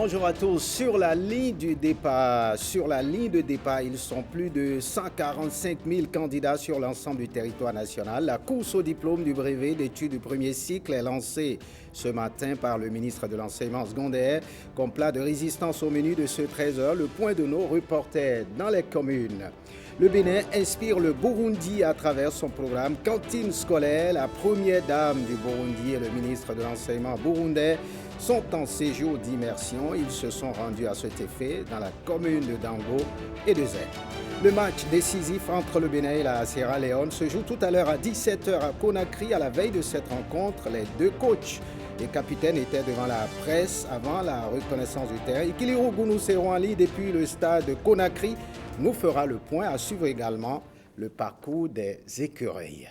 Bonjour à tous. Sur la ligne de départ, ils sont plus de 145 000 candidats sur l'ensemble du territoire national. La course au diplôme du brevet d'études du premier cycle est lancée ce matin par le ministre de l'Enseignement secondaire. Comme plat de résistance au menu de ce 13h, le point de nos reporters dans les communes. Le Bénin inspire le Burundi à travers son programme Cantine scolaire. La première dame du Burundi et le ministre de l'Enseignement burundais sont en séjour d'immersion. Ils se sont rendus à cet effet dans la commune de Dango et de Zé. Le match décisif entre le Bénin et la Sierra Leone se joue tout à l'heure à 17h à Conakry. À la veille de cette rencontre, les deux coachs et capitaines étaient devant la presse avant la reconnaissance du terrain. Ikiliru Gounou Serouali depuis le stade de Conakry nous fera le point, à suivre également le parcours des écureuils.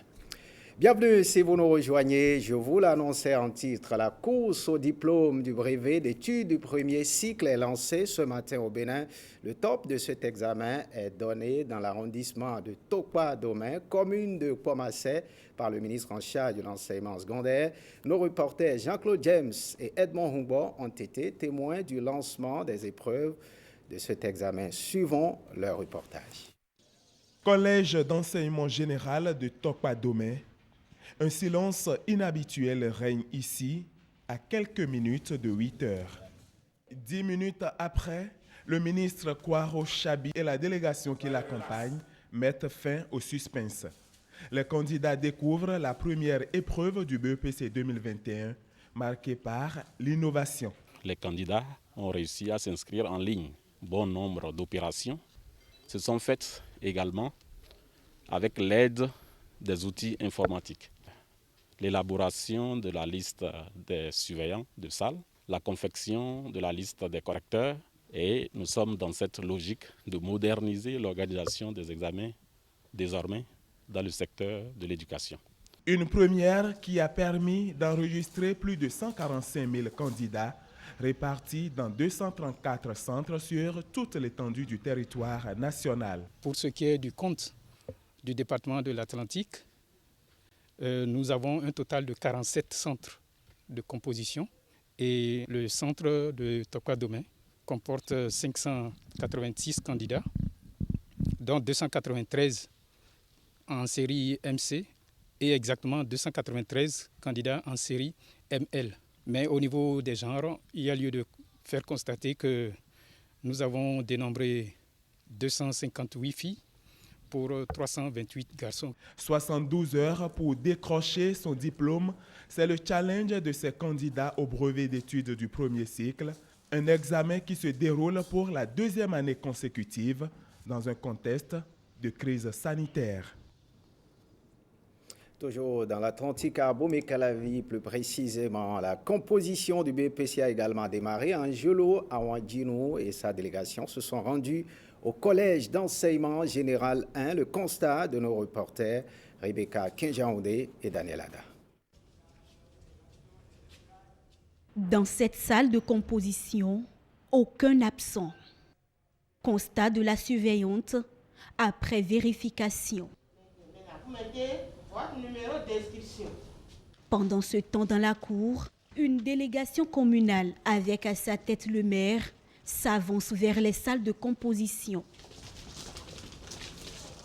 Bienvenue si vous nous rejoignez, je vous l'annonçais en titre, la course au diplôme du brevet d'études du premier cycle est lancée ce matin au Bénin. Le top de cet examen est donné dans l'arrondissement de Tokpa-Domé, commune de Pomassé, par le ministre en charge de l'enseignement secondaire. Nos reporters Jean-Claude James et Edmond Humbo ont été témoins du lancement des épreuves de cet examen. Suivons leur reportage. Collège d'enseignement général de Tokpa-Domé. Un silence inhabituel règne ici à quelques minutes de 8 heures. 10 minutes après, le ministre Kwaro Chabi et la délégation qui l'accompagne mettent fin au suspense. Les candidats découvrent la première épreuve du BEPC 2021, marquée par l'innovation. Les candidats ont réussi à s'inscrire en ligne. Bon nombre d'opérations se sont faites également avec l'aide des outils informatiques. L'élaboration de la liste des surveillants de salle, la confection de la liste des correcteurs, et nous sommes dans cette logique de moderniser l'organisation des examens désormais dans le secteur de l'éducation. Une première qui a permis d'enregistrer plus de 145 000 candidats répartis dans 234 centres sur toute l'étendue du territoire national. Pour ce qui est du compte du département de l'Atlantique, nous avons un total de 47 centres de composition et le centre de Tokpa-Domé comporte 586 candidats, dont 293 en série MC et exactement 293 candidats en série ML. Mais au niveau des genres, il y a lieu de faire constater que nous avons dénombré 258 filles pour 328 garçons. 72 heures pour décrocher son diplôme, c'est le challenge de ces candidats au brevet d'études du premier cycle, un examen qui se déroule pour la deuxième année consécutive dans un contexte de crise sanitaire. Toujours dans l'Atlantique, à Abomey-Calavi, plus précisément, la composition du BEPC a également démarré. Angelo Awadjinou et sa délégation se sont rendus au Collège d'enseignement général 1. Le constat de nos reporters Rebecca Kinjaoundé et Daniel Ada. Dans cette salle de composition, aucun absent. Constat de la surveillante après vérification. Pendant ce temps dans la cour, une délégation communale avec à sa tête le maire s'avance vers les salles de composition.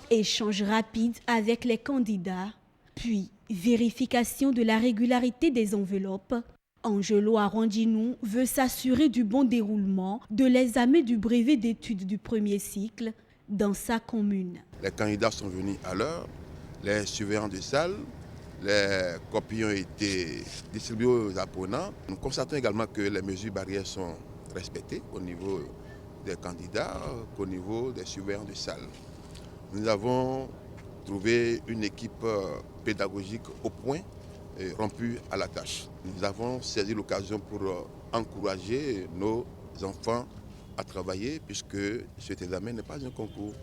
Échange rapide avec les candidats, puis vérification de la régularité des enveloppes. Angelo Awadjinou veut s'assurer du bon déroulement de l'examen du brevet d'études du premier cycle dans sa commune. Les candidats sont venus à l'heure, les surveillants de salle, les copies ont été distribuées aux apprenants. Nous constatons également que les mesures barrières sont respectées au niveau des candidats, qu'au niveau des surveillants de salle. Nous avons trouvé une équipe pédagogique au point et rompue à la tâche. Nous avons saisi l'occasion pour encourager nos enfants à travailler puisque cet examen n'est pas un concours.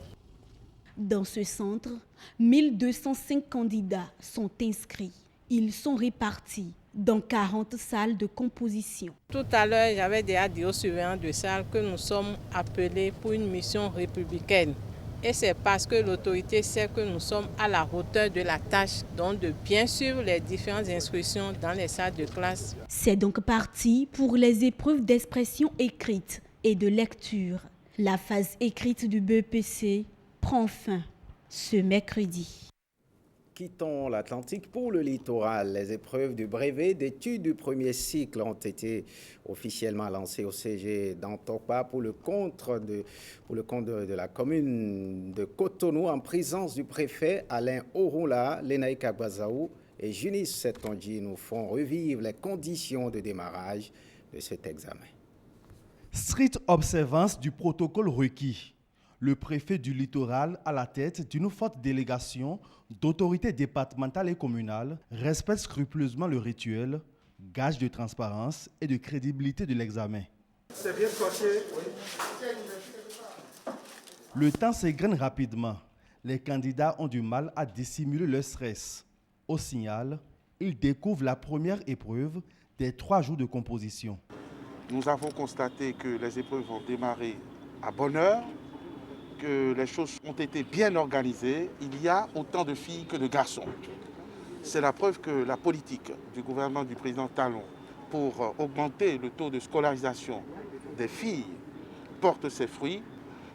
Dans ce centre, 1205 candidats sont inscrits. Ils sont répartis dans 40 salles de composition. Tout à l'heure, j'avais déjà dit aux surveillants de salle que nous sommes appelés pour une mission républicaine. Et c'est parce que l'autorité sait que nous sommes à la hauteur de la tâche, donc de bien suivre les différentes instructions dans les salles de classe. C'est donc parti pour les épreuves d'expression écrite et de lecture. La phase écrite du BEPC prend fin ce mercredi. Quittons l'Atlantique pour le littoral. Les épreuves du brevet d'études du premier cycle ont été officiellement lancées au CG d'Antokpa pour le compte de la commune de Cotonou en présence du préfet Alain Orula, Lenaï Kagbazaou et Junis Setondji nous font revivre les conditions de démarrage de cet examen. Stricte observance du protocole requis. Le préfet du littoral, à la tête d'une forte délégation d'autorités départementales et communales, respecte scrupuleusement le rituel, gage de transparence et de crédibilité de l'examen. C'est bien coché, oui. Le temps s'égrène rapidement. Les candidats ont du mal à dissimuler leur stress. Au signal, ils découvrent la première épreuve des 3 jours de composition. Nous avons constaté que les épreuves vont démarrer à bonne heure, que les choses ont été bien organisées. Il y a autant de filles que de garçons. C'est la preuve que la politique du gouvernement du président Talon pour augmenter le taux de scolarisation des filles porte ses fruits.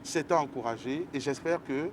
C'est à encourager et j'espère que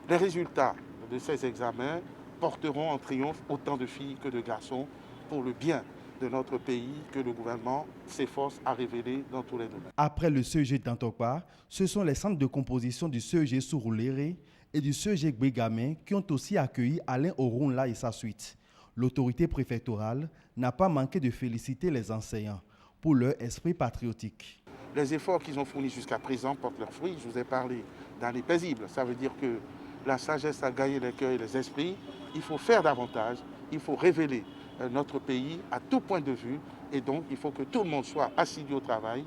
les résultats de ces examens porteront en triomphe autant de filles que de garçons pour le bien de notre pays que le gouvernement s'efforce à révéler dans tous les domaines. Après le CEG d'Antokpa, ce sont les centres de composition du CEG Sourouléré et du CEG Gbégamé qui ont aussi accueilli Alain Orunla et sa suite. L'autorité préfectorale n'a pas manqué de féliciter les enseignants pour leur esprit patriotique. Les efforts qu'ils ont fournis jusqu'à présent portent leurs fruits. Je vous ai parlé d'année paisible. Ça veut dire que la sagesse a gagné les cœurs et les esprits. Il faut faire davantage, il faut révéler notre pays à tout point de vue et donc il faut que tout le monde soit assidu au travail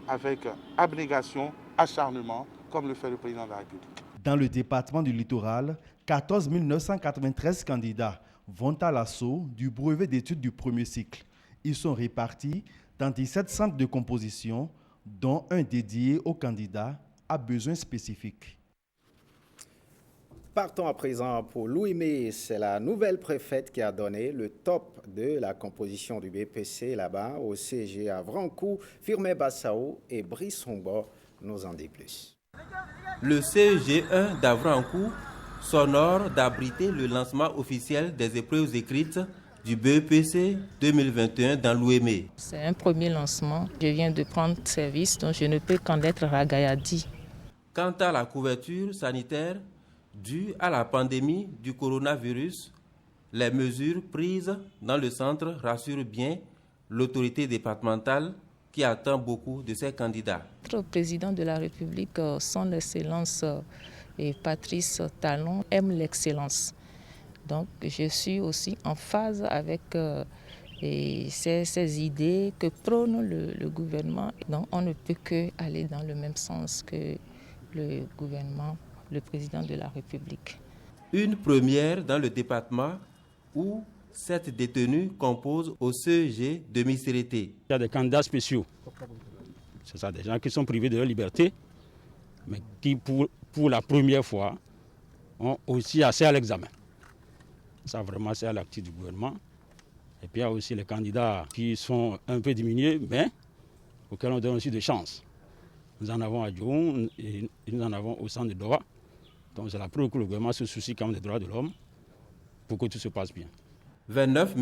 avec abnégation, acharnement, comme le fait le président de la République. Dans le département du littoral, 14 993 candidats vont à l'assaut du brevet d'études du premier cycle. Ils sont répartis dans 17 centres de composition, dont un dédié aux candidats à besoins spécifiques. Partons à présent pour Louimé. C'est la nouvelle préfète qui a donné le top de la composition du BPC là-bas au CG à Vrancou. Firmé Bassao et Brice Hombo nous en dit plus. Le CEG1 d'Avrancou s'honore d'abriter le lancement officiel des épreuves écrites du BEPC 2021 dans l'Ouémé. C'est un premier lancement. Je viens de prendre service, donc je ne peux qu'en être ragayadi. Quant à la couverture sanitaire, due à la pandémie du coronavirus, les mesures prises dans le centre rassurent bien l'autorité départementale qui attend beaucoup de ses candidats. Le président de la République, son Excellence Patrice Talon, aime l'excellence. Donc je suis aussi en phase avec ces idées que prône le gouvernement. Donc on ne peut qu'aller dans le même sens que le gouvernement, le président de la République. Une première dans le département où 7 détenus composent au CEG de Missérété. Il y a des candidats spéciaux. C'est ça, des gens qui sont privés de leur liberté, mais qui pour la première fois ont aussi accès à l'examen. Ça vraiment c'est à l'actif du gouvernement. Et puis il y a aussi les candidats qui sont un peu diminués, mais auxquels on donne aussi des chances. Nous en avons à Djoun et nous en avons au centre de Doha. Donc c'est la preuve que le gouvernement se soucie quand même des droits de l'homme pour que tout se passe bien. 29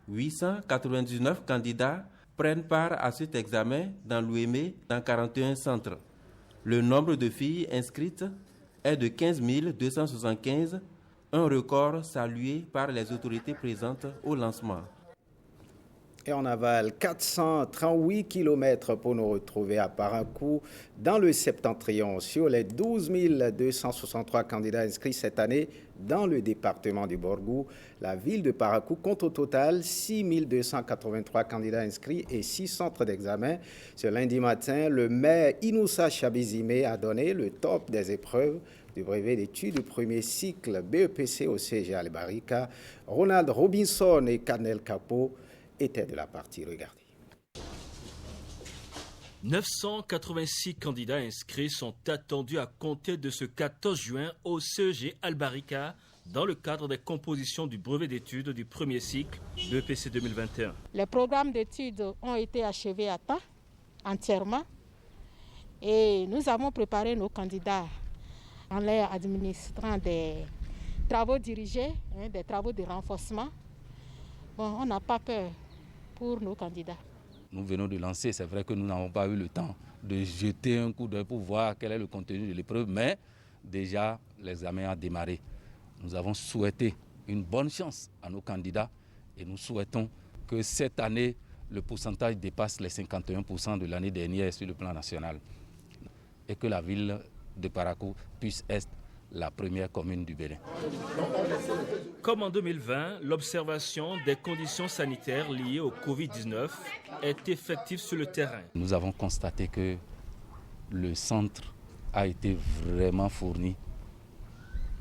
899 candidats prennent part à cet examen dans l'Ouémé dans 41 centres. Le nombre de filles inscrites est de 15 275, un record salué par les autorités présentes au lancement. Et on avale 438 km pour nous retrouver à Parakou dans le septentrion. Sur les 12 263 candidats inscrits cette année dans le département du Borgou, la ville de Parakou compte au total 6 283 candidats inscrits et 6 centres d'examen. Ce lundi matin, le maire Inoussa Chabizime a donné le top des épreuves du brevet d'études du premier cycle BEPC au CG Al-Barika. Ronald Robinson et Canel Capo étaient de la partie. Regardez. 986 candidats inscrits sont attendus à compter de ce 14 juin au CEG Albarika dans le cadre des compositions du brevet d'études du premier cycle BEPC 2021. Les programmes d'études ont été achevés à temps, entièrement, et nous avons préparé nos candidats en leur administrant des travaux dirigés, des travaux de renforcement. On n'a pas peur pour nos candidats. Nous venons de lancer, c'est vrai que nous n'avons pas eu le temps de jeter un coup d'œil pour voir quel est le contenu de l'épreuve, mais déjà l'examen a démarré. Nous avons souhaité une bonne chance à nos candidats et nous souhaitons que cette année, le pourcentage dépasse les 51% de l'année dernière sur le plan national et que la ville de Parakou puisse être la première commune du Bénin. Comme en 2020, l'observation des conditions sanitaires liées au Covid-19 est effective sur le terrain. Nous avons constaté que le centre a été vraiment fourni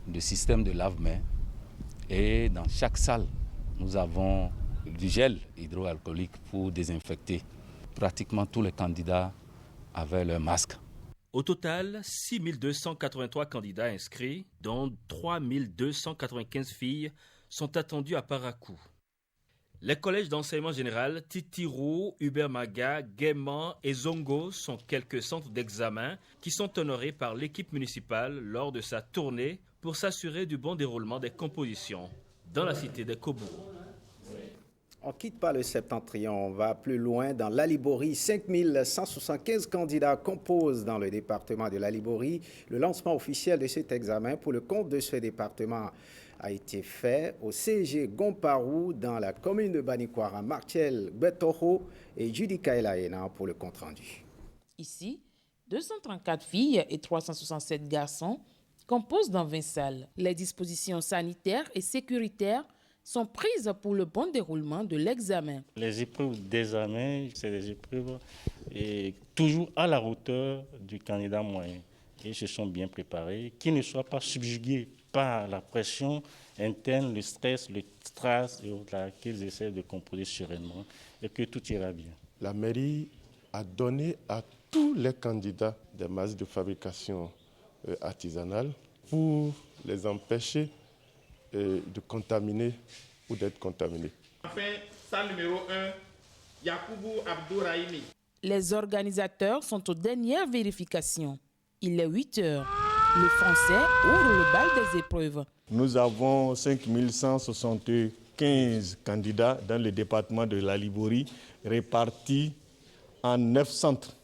de systèmes de lave-mains et dans chaque salle, nous avons du gel hydroalcoolique pour désinfecter. Pratiquement tous les candidats avaient leur masque. Au total, 6 283 candidats inscrits, dont 3 295 filles, sont attendus à Parakou. Les collèges d'enseignement général Titiro, Hubert Maga, Guéman et Zongo sont quelques centres d'examen qui sont honorés par l'équipe municipale lors de sa tournée pour s'assurer du bon déroulement des compositions dans la cité des Kobourou. On ne quitte pas le septentrion, on va plus loin dans l'Aliborie. 5175 candidats composent dans le département de l'Aliborie. Le lancement officiel de cet examen pour le compte de ce département a été fait au CG Gomparou dans la commune de Banikwara. Martial Betoho et Judy Kaelaena pour le compte-rendu. Ici, 234 filles et 367 garçons composent dans 20 salles. Les dispositions sanitaires et sécuritaires sont prises pour le bon déroulement de l'examen. Les épreuves d'examen, c'est des épreuves toujours à la hauteur du candidat moyen. Et se sont bien préparés, qu'ils ne soient pas subjugués par la pression interne, le stress, le strass, et autres, qu'ils essaient de composer sereinement et que tout ira bien. La mairie a donné à tous les candidats des masses de fabrication artisanale pour les empêcher de contaminer ou d'être contaminés. Enfin, salle numéro 1, Yakoubou Abdourahimi. Les organisateurs sont aux dernières vérifications. Il est 8 heures. Le Français ouvre le bal des épreuves. Nous avons 5175 candidats dans le département de l'Aliborie, répartis en 9 centres.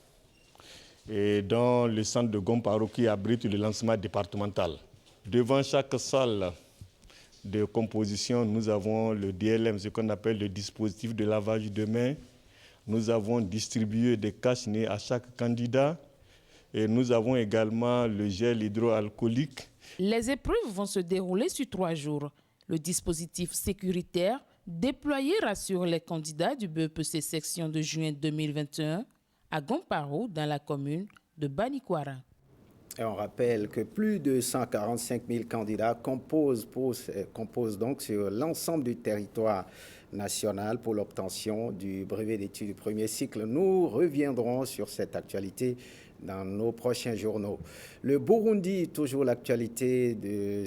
Et dans le centre de Gomparou qui abrite le lancement départemental. Devant chaque salle de composition, nous avons le DLM, ce qu'on appelle le dispositif de lavage de mains. Nous avons distribué des cache-nez à chaque candidat et nous avons également le gel hydroalcoolique. Les épreuves vont se dérouler sur 3 jours. Le dispositif sécuritaire déployé rassure les candidats du BEPC section de juin 2021 à Gomparou dans la commune de Banikwara. Et on rappelle que plus de 145 000 candidats composent donc sur l'ensemble du territoire national pour l'obtention du brevet d'études du premier cycle. Nous reviendrons sur cette actualité dans nos prochains journaux. Le Burundi, toujours l'actualité,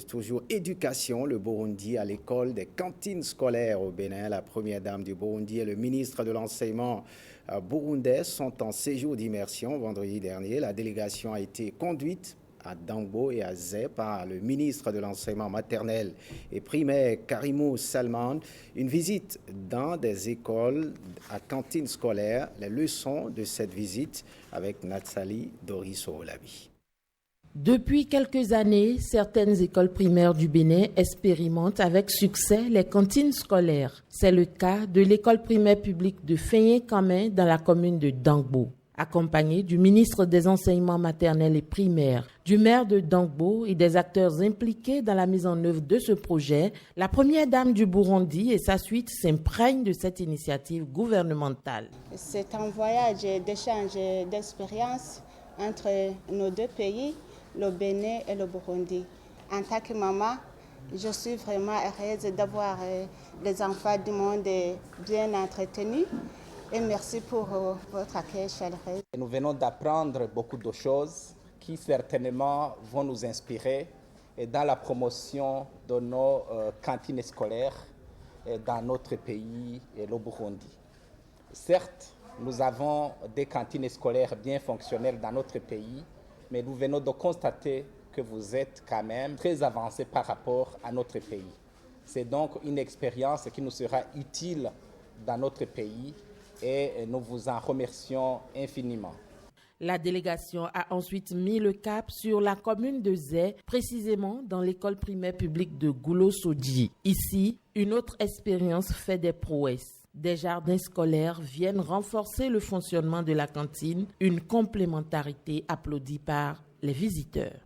toujours éducation. Le Burundi à l'école des cantines scolaires au Bénin. La première dame du Burundi et le ministre de l'enseignement burundais sont en séjour d'immersion vendredi dernier. La délégation a été conduite à Dangbo et à Zé par le ministre de l'enseignement maternel et primaire Karimou Salman. Une visite dans des écoles à cantines scolaires. Les leçons de cette visite avec Natsali Doriso-Olabi. Depuis quelques années, certaines écoles primaires du Bénin expérimentent avec succès les cantines scolaires. C'est le cas de l'école primaire publique de Feyen-Kamen dans la commune de Dangbo. Accompagné du ministre des enseignements maternels et primaires, du maire de Dangbo et des acteurs impliqués dans la mise en œuvre de ce projet, la première dame du Burundi et sa suite s'imprègnent de cette initiative gouvernementale. C'est un voyage d'échange d'expériences entre nos deux pays, le Bénin et le Burundi. En tant que maman, je suis vraiment heureuse d'avoir les enfants du monde bien entretenus et merci pour votre accueil chaleureux. Nous venons d'apprendre beaucoup de choses qui certainement vont nous inspirer dans la promotion de nos cantines scolaires dans notre pays, le Burundi. Certes, nous avons des cantines scolaires bien fonctionnelles dans notre pays, mais nous venons de constater que vous êtes quand même très avancés par rapport à notre pays. C'est donc une expérience qui nous sera utile dans notre pays et nous vous en remercions infiniment. La délégation a ensuite mis le cap sur la commune de Zé, précisément dans l'école primaire publique de Goulo-Sodji. Ici, une autre expérience fait des prouesses. Des jardins scolaires viennent renforcer le fonctionnement de la cantine, une complémentarité applaudie par les visiteurs.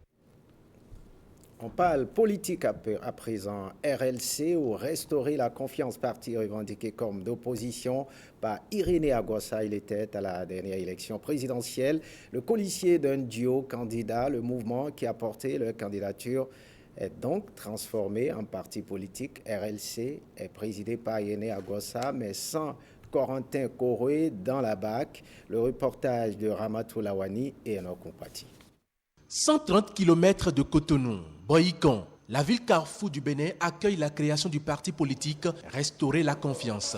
On parle politique à présent. RLC ou restaurer la confiance, parti revendiqué comme d'opposition par Irénée Agossa. Il était à la dernière élection présidentielle. Le colissier d'un duo candidat, le mouvement qui a porté leur candidature est donc transformé en parti politique. RLC est présidé par Irénée Agossa, mais sans Corentin Koroué dans la BAC. Le reportage de Ramatou Lawani et Enoch Kompati. 130 km de Cotonou, Boyikon, la ville carrefour du Bénin accueille la création du parti politique Restaurer la confiance.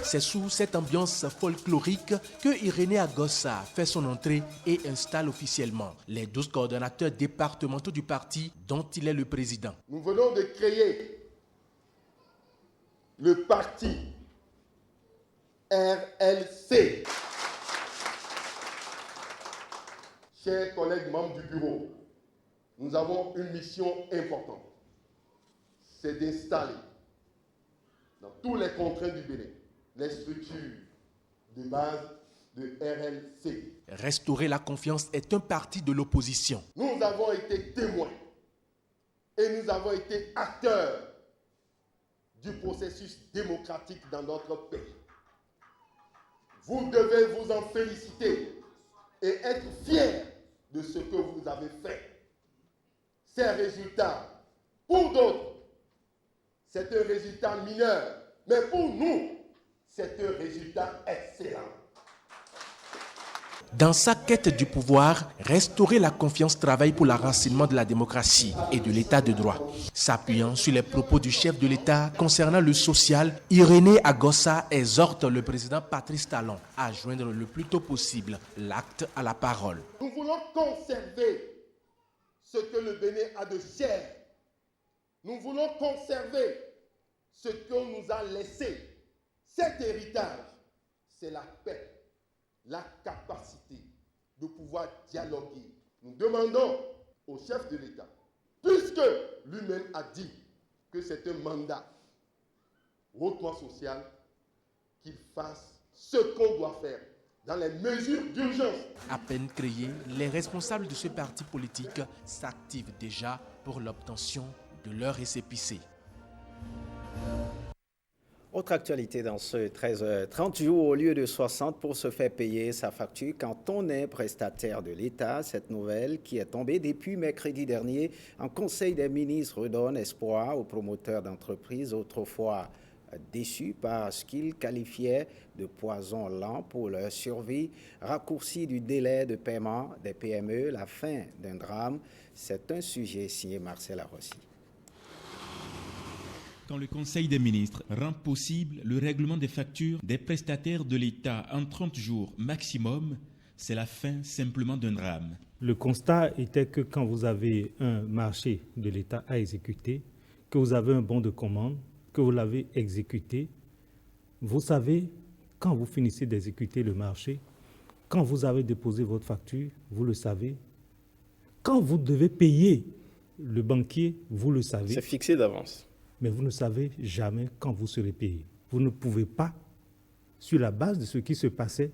C'est sous cette ambiance folklorique que Irénée Agossa fait son entrée et installe officiellement les 12 coordonnateurs départementaux du parti dont il est le président. Nous venons de créer le parti RLC. Chers collègues membres du bureau, nous avons une mission importante. C'est d'installer dans tous les contrées du Bénin les structures de base de RLC. Restaurer la confiance est un parti de l'opposition. Nous avons été témoins et nous avons été acteurs du processus démocratique dans notre pays. Vous devez vous en féliciter et être fiers de ce que vous avez fait. Ces résultats, pour d'autres, c'est un résultat mineur, mais pour nous, c'est un résultat excellent. Dans sa quête du pouvoir, Restaurer la confiance travaille pour l'enracinement de la démocratie et de l'état de droit. S'appuyant sur les propos du chef de l'État concernant le social, Irénée Agossa exhorte le président Patrice Talon à joindre le plus tôt possible l'acte à la parole. Nous voulons conserver ce que le Bénin a de cher. Nous voulons conserver ce qu'on nous a laissé. Cet héritage, c'est la paix, la capacité de pouvoir dialoguer. Nous demandons au chef de l'État, puisque lui-même a dit que c'est un mandat hautement social, qu'il fasse ce qu'on doit faire dans les mesures d'urgence. À peine créés, les responsables de ce parti politique s'activent déjà pour l'obtention de leur récépissé. Autre actualité dans ce 30 jours au lieu de 60 pour se faire payer sa facture quand on est prestataire de l'État. Cette nouvelle qui est tombée depuis mercredi dernier en Conseil des ministres redonne espoir aux promoteurs d'entreprises autrefois déçus par ce qu'ils qualifiaient de poison lent pour leur survie, raccourci du délai de paiement des PME, la fin d'un drame. C'est un sujet signé Marcel Arrossi. Quand le Conseil des ministres rend possible le règlement des factures des prestataires de l'État en 30 jours maximum, c'est la fin simplement d'un drame. Le constat était que quand vous avez un marché de l'État à exécuter, que vous avez un bon de commande, que vous l'avez exécuté, vous savez, quand vous finissez d'exécuter le marché, quand vous avez déposé votre facture, vous le savez. Quand vous devez payer le banquier, vous le savez. C'est fixé d'avance. Mais vous ne savez jamais quand vous serez payé. Vous ne pouvez pas, sur la base de ce qui se passait,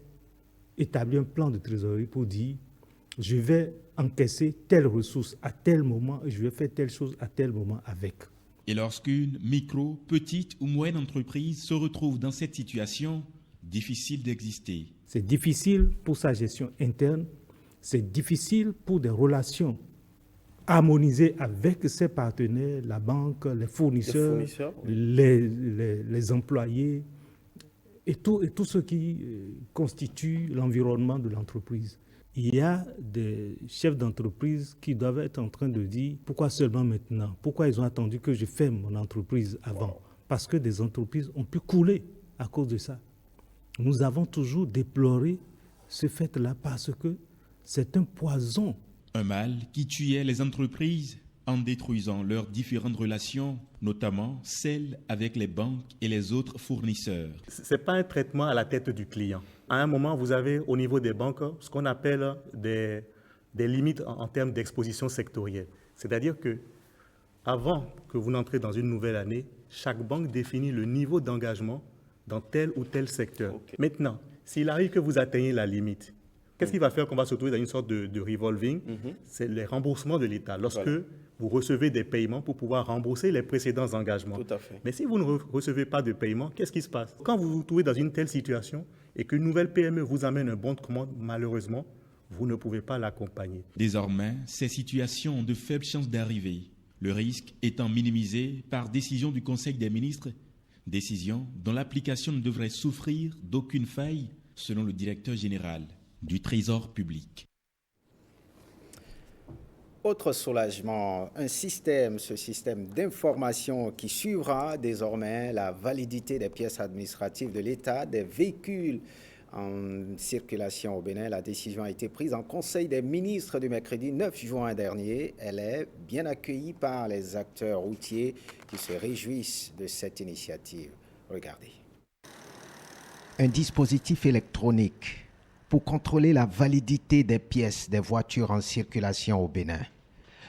établir un plan de trésorerie pour dire « je vais encaisser telle ressource à tel moment et je vais faire telle chose à tel moment avec ». Et lorsqu'une micro, petite ou moyenne entreprise se retrouve dans cette situation, difficile d'exister. C'est difficile pour sa gestion interne, c'est difficile pour des relations harmoniser avec ses partenaires, la banque, les fournisseurs, les employés. et tout ce qui constitue l'environnement de l'entreprise. Il y a des chefs d'entreprise qui doivent être en train de dire pourquoi seulement maintenant? Pourquoi ils ont attendu que je ferme mon entreprise avant? Parce que des entreprises ont pu couler à cause de ça. Nous avons toujours déploré ce fait-là parce que c'est un poison. Un mal qui tuait les entreprises en détruisant leurs différentes relations, notamment celles avec les banques et les autres fournisseurs. Ce n'est pas un traitement à la tête du client. À un moment, vous avez au niveau des banques ce qu'on appelle des limites en termes d'exposition sectorielle. C'est-à-dire que avant que vous n'entrez dans une nouvelle année, chaque banque définit le niveau d'engagement dans tel ou tel secteur. Okay. Maintenant, s'il arrive que vous atteignez la limite, qu'est-ce qui va faire qu'on va se retrouver dans une sorte de revolving? C'est les remboursements de l'État. Lorsque vous recevez des paiements pour pouvoir rembourser les précédents engagements. Tout à fait. Mais si vous ne recevez pas de paiement, qu'est-ce qui se passe? Quand vous vous trouvez dans une telle situation et qu'une nouvelle PME vous amène un bon de commande, malheureusement, vous ne pouvez pas l'accompagner. Désormais, ces situations ont de faibles chances d'arriver, le risque étant minimisé par décision du Conseil des ministres, décision dont l'application ne devrait souffrir d'aucune faille, selon le directeur général du Trésor public. Autre soulagement, ce système d'information qui suivra désormais la validité des pièces administratives de l'État, des véhicules en circulation au Bénin. La décision a été prise en Conseil des ministres du mercredi 9 juin dernier. Elle est bien accueillie par les acteurs routiers qui se réjouissent de cette initiative. Regardez. Un dispositif électronique pour contrôler la validité des pièces des voitures en circulation au Bénin.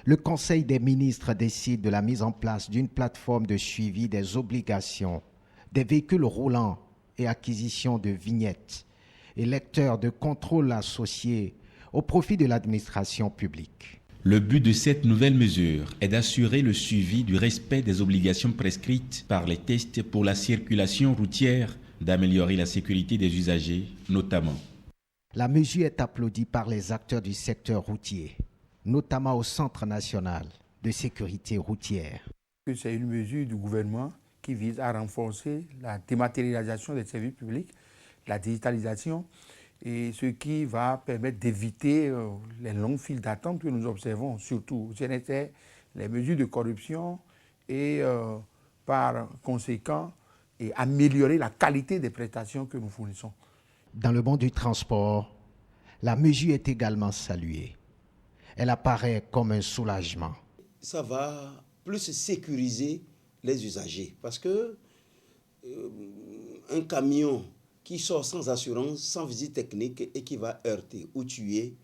Le Conseil des ministres décide de la mise en place d'une plateforme de suivi des obligations, des véhicules roulants et acquisition de vignettes et lecteurs de contrôle associés au profit de l'administration publique. Le but de cette nouvelle mesure est d'assurer le suivi du respect des obligations prescrites par les tests pour la circulation routière, d'améliorer la sécurité des usagers notamment. La mesure est applaudie par les acteurs du secteur routier, notamment au Centre national de sécurité routière. C'est une mesure du gouvernement qui vise à renforcer la dématérialisation des services publics, la digitalisation, et ce qui va permettre d'éviter les longues files d'attente que nous observons, surtout au CNSR, les mesures de corruption et par conséquent et améliorer la qualité des prestations que nous fournissons. Dans le monde du transport, la mesure est également saluée. Elle apparaît comme un soulagement. Ça va plus sécuriser les usagers parce que un camion qui sort sans assurance, sans visite technique et qui va heurter ou tuer,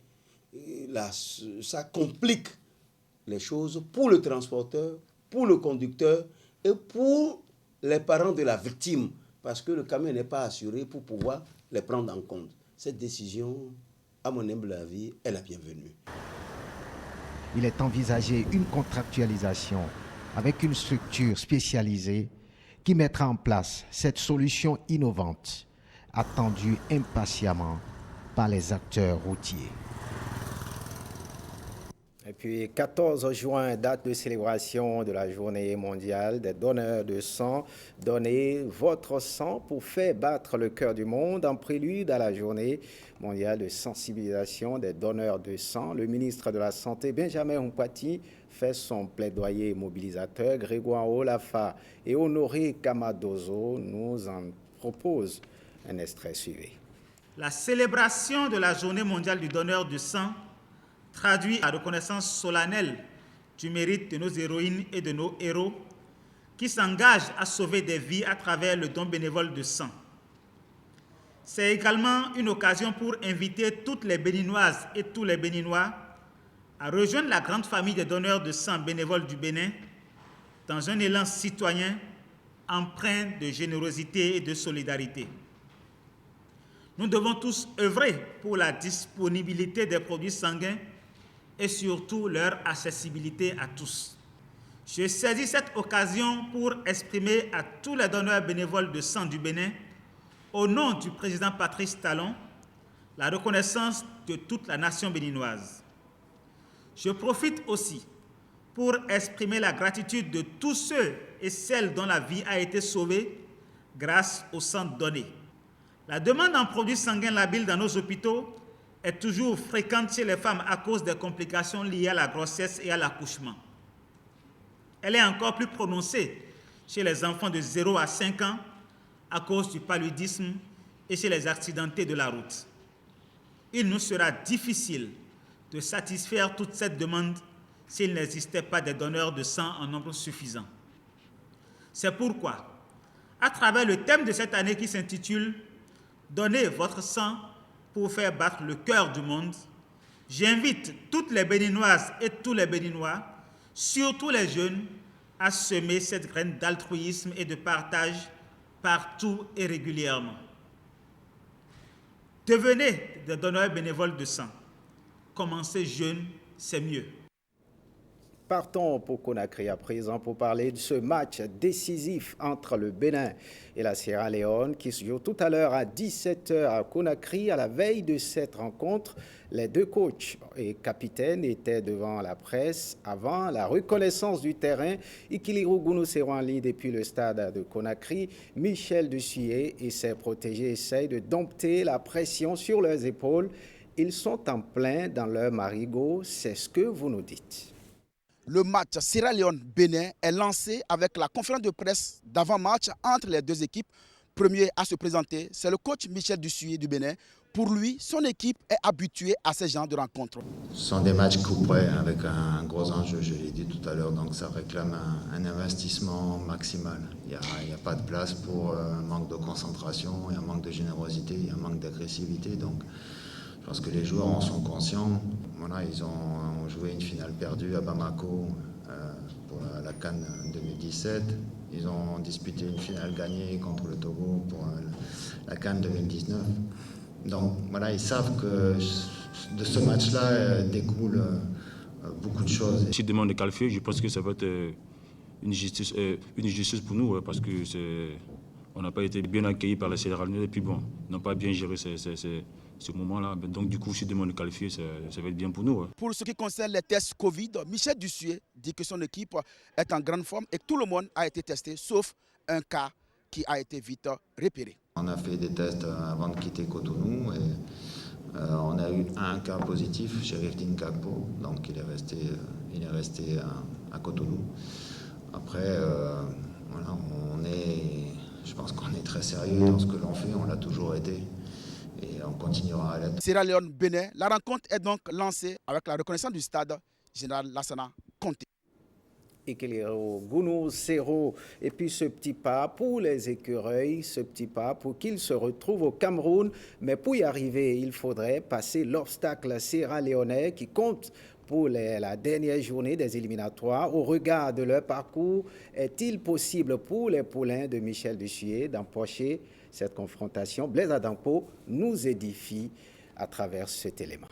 ça complique les choses pour le transporteur, pour le conducteur et pour les parents de la victime parce que le camion n'est pas assuré pour pouvoir les prendre en compte. Cette décision, à mon humble avis, est la bienvenue. Il est envisagé une contractualisation avec une structure spécialisée qui mettra en place cette solution innovante, attendue impatiemment par les acteurs routiers. Et puis, 14 juin, date de célébration de la journée mondiale des donneurs de sang. Donnez votre sang pour faire battre le cœur du monde en prélude à la journée mondiale de sensibilisation des donneurs de sang. Le ministre de la Santé, Benjamin Humpati, fait son plaidoyer mobilisateur. Grégoire Olafa et Honoré Kamadozo nous en proposent un extrait suivi. La célébration de la journée mondiale du donneur de sang traduit la reconnaissance solennelle du mérite de nos héroïnes et de nos héros qui s'engagent à sauver des vies à travers le don bénévole de sang. C'est également une occasion pour inviter toutes les Béninoises et tous les Béninois à rejoindre la grande famille des donneurs de sang bénévoles du Bénin dans un élan citoyen empreint de générosité et de solidarité. Nous devons tous œuvrer pour la disponibilité des produits sanguins et surtout leur accessibilité à tous. Je saisis cette occasion pour exprimer à tous les donneurs bénévoles de sang du Bénin, au nom du président Patrice Talon, la reconnaissance de toute la nation béninoise. Je profite aussi pour exprimer la gratitude de tous ceux et celles dont la vie a été sauvée grâce au sang donné. La demande en produits sanguins labiles dans nos hôpitaux est toujours fréquente chez les femmes à cause des complications liées à la grossesse et à l'accouchement. Elle est encore plus prononcée chez les enfants de 0 à 5 ans à cause du paludisme et chez les accidentés de la route. Il nous sera difficile de satisfaire toute cette demande s'il n'existait pas des donneurs de sang en nombre suffisant. C'est pourquoi, à travers le thème de cette année qui s'intitule « Donnez votre sang pour faire battre le cœur du monde », j'invite toutes les Béninoises et tous les Béninois, surtout les jeunes, à semer cette graine d'altruisme et de partage partout et régulièrement. Devenez des donneurs bénévoles de sang. Commencez jeune, c'est mieux. Partons pour Conakry à présent pour parler de ce match décisif entre le Bénin et la Sierra Leone qui se joue tout à l'heure à 17h à Conakry. À la veille de cette rencontre, les deux coachs et capitaines étaient devant la presse avant la reconnaissance du terrain. Ikiliru Gounou sera en ligne depuis le stade de Conakry. Michel Dussuyer et ses protégés essayent de dompter la pression sur leurs épaules. Ils sont en plein dans leur marigot, c'est ce que vous nous dites. Le match Sierra Leone-Bénin est lancé avec la conférence de presse d'avant-match entre les deux équipes. Premier à se présenter, c'est le coach Michel Dussuyer du Bénin. Pour lui, son équipe est habituée à ces genres de rencontres. Ce sont des matchs couperets avec un gros enjeu, je l'ai dit tout à l'heure, donc ça réclame un investissement maximal. Il n'y a pas de place pour un manque de concentration, il y a un manque de générosité, il y a un manque d'agressivité. Donc je pense que les joueurs en sont conscients. Voilà, ils ont joué une finale perdue à Bamako pour la CAN 2017. Ils ont disputé une finale gagnée contre le Togo pour la CAN 2019. Donc voilà, ils savent que de ce match-là découle beaucoup de choses. Si demande de qualifier, je pense que ça va être une justice pour nous, parce que on n'a pas été bien accueillis par les Sierra Leone et puis bon, ils n'ont pas bien géré ce moment-là. Donc du coup, si demande de qualifier, ça va être bien pour nous. Pour ce qui concerne les tests Covid, Michel Dussuyer dit que son équipe est en grande forme et que tout le monde a été testé, sauf un cas qui a été vite repéré. On a fait des tests avant de quitter Cotonou et on a eu un cas positif, Sherifdine Kakpo, donc il est resté à Cotonou. Après, voilà, je pense qu'on est très sérieux dans ce que l'on fait, on l'a toujours été. Et on continuera à l'être. Sierra Leone-Bénin, la rencontre est donc lancée avec la reconnaissance du stade Général Lassana Conté. Ikiliru Gounou Sero, et puis ce petit pas pour les écureuils, ce petit pas pour qu'ils se retrouvent au Cameroun. Mais pour y arriver, il faudrait passer l'obstacle sierra-léonais qui compte pour la dernière journée des éliminatoires. Au regard de leur parcours, est-il possible pour les poulains de Michel Dussuyer d'empocher cette confrontation? Blaise Adampo nous édifie à travers cet élément.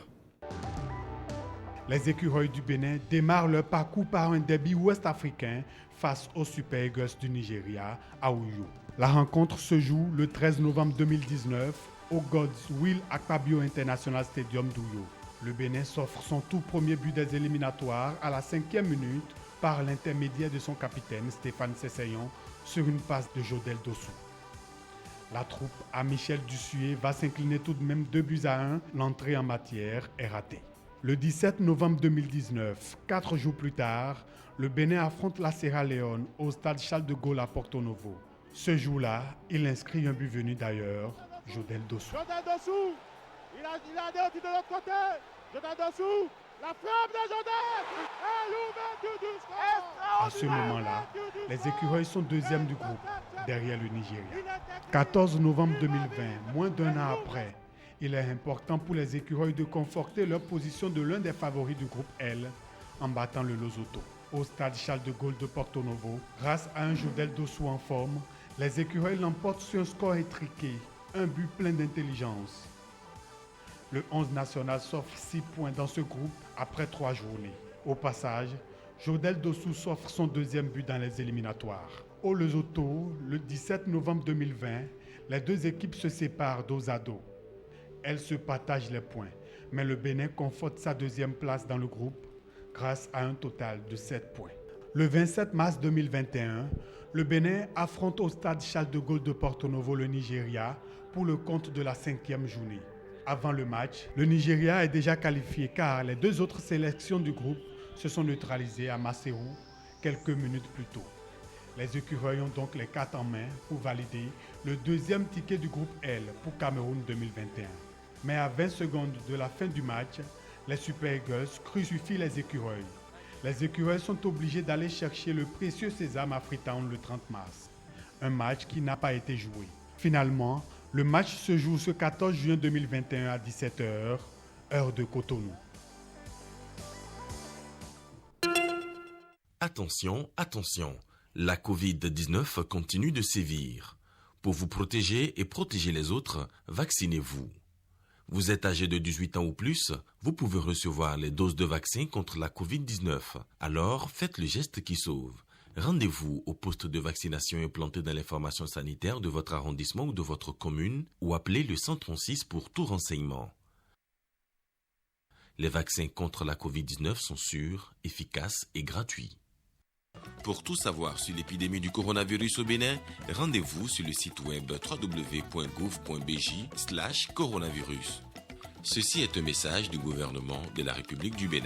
Les écureuils du Bénin démarrent leur parcours par un derby ouest-africain face aux Super Eagles du Nigeria à Uyo. La rencontre se joue le 13 novembre 2019 au Godswill Akpabio International Stadium d'Uyo. Le Bénin s'offre son tout premier but des éliminatoires à la 5e minute par l'intermédiaire de son capitaine Stéphane Sessayon sur une passe de Jodel Dossou. La troupe à Michel Dussuyer va s'incliner tout de même 2-1. L'entrée en matière est ratée. Le 17 novembre 2019, 4 jours plus tard, le Bénin affronte la Sierra Leone au stade Charles de Gaulle à Porto Novo. Ce jour-là, il inscrit un but venu d'ailleurs, Jodel Dossou. Jodel Dossou, il a deux de l'autre côté. Jodel Dossou, la frappe de Jodel et l'ouverture du score. À ce moment-là, les écureuils sont deuxièmes du groupe, derrière le Nigeria. 14 novembre 2020, moins d'un an après, il est important pour les écureuils de conforter leur position de l'un des favoris du groupe L en battant le Lesotho. Au stade Charles de Gaulle de Porto Novo, grâce à un Jodel Dossou en forme, les écureuils l'emportent sur un score étriqué, un but plein d'intelligence. Le 11 national s'offre 6 points dans ce groupe après 3 journées. Au passage, Jodel Dossou s'offre son deuxième but dans les éliminatoires. Au Lesotho, le 17 novembre 2020, les deux équipes se séparent dos à dos. Elles se partagent les points, mais le Bénin conforte sa deuxième place dans le groupe grâce à un total de 7 points. Le 27 mars 2021, le Bénin affronte au stade Charles de Gaulle de Porto Novo le Nigeria pour le compte de la 5e journée. Avant le match, le Nigeria est déjà qualifié car les 2 autres sélections du groupe se sont neutralisées à Maseru quelques minutes plus tôt. Les écureuils ont donc les cartes en main pour valider le 2e ticket du groupe L pour Cameroun 2021. Mais à 20 secondes de la fin du match, les Super Eagles crucifient les écureuils. Les écureuils sont obligés d'aller chercher le précieux sésame à Freetown le 30 mars. Un match qui n'a pas été joué. Finalement, le match se joue ce 14 juin 2021 à 17h, heure de Cotonou. Attention, attention, la Covid-19 continue de sévir. Pour vous protéger et protéger les autres, vaccinez-vous. Vous êtes âgé de 18 ans ou plus, vous pouvez recevoir les doses de vaccin contre la Covid-19. Alors, faites le geste qui sauve. Rendez-vous au poste de vaccination implanté dans l'information sanitaire de votre arrondissement ou de votre commune ou appelez le 136 pour tout renseignement. Les vaccins contre la Covid-19 sont sûrs, efficaces et gratuits. Pour tout savoir sur l'épidémie du coronavirus au Bénin, rendez-vous sur le site web www.gouv.bj/coronavirus. Ceci est un message du gouvernement de la République du Bénin.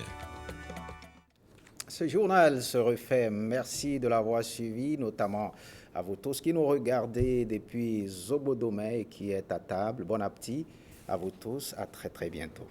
Ce journal se refait. Merci de l'avoir suivi, notamment à vous tous qui nous regardez depuis Zobodome et qui est à table. Bon appétit à vous tous. À très très bientôt.